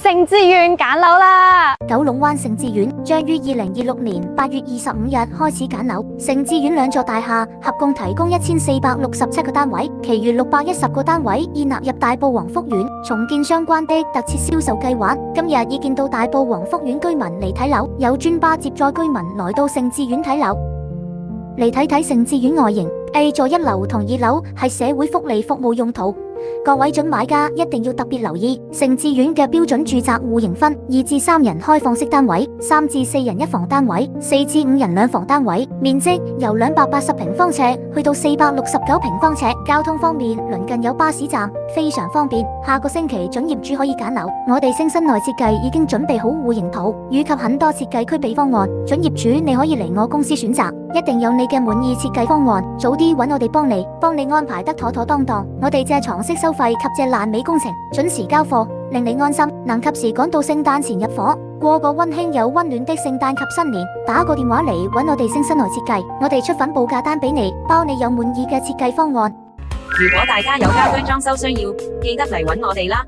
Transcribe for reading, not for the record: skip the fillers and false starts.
盛智苑揀樓啦！九龍灣盛智苑將於2026年8月25日開始揀樓。盛智苑兩座大廈合共提供1467個單位，其餘610個單位已納入大埔宏福苑重建相關的特設銷售計劃。今日已見到大埔宏福苑居民嚟睇樓，有專巴接載居民來到盛智苑睇樓。嚟睇睇盛智苑外形 ，A 座1樓同2樓係社會福利服務用途。各位準買家一定要特別留意，盛智苑嘅標準住宅戶型分2至3人開放式單位、3至4人一房單位、4至5人兩房單位，面積由280平方尺去到469平方尺。交通方面，鄰近有巴士站，非常方便。下個星期準業主可以揀樓，我哋星新內設計已經準備好戶型圖以及很多設計區備方案，準業主你可以嚟我公司選擇，一定有你嘅滿意設計方案，早啲揾我哋幫你安排得妥妥當當。我哋借床式收費及借爛尾工程，準時交貨，令你安心，能及時趕到聖誕前入伙，過個溫馨又溫暖的聖誕及新年。打個電話嚟揾我哋星新來設計，我哋出份報價單俾你，包你有滿意嘅設計方案。如果大家有家居裝修需要，記得嚟揾我哋啦。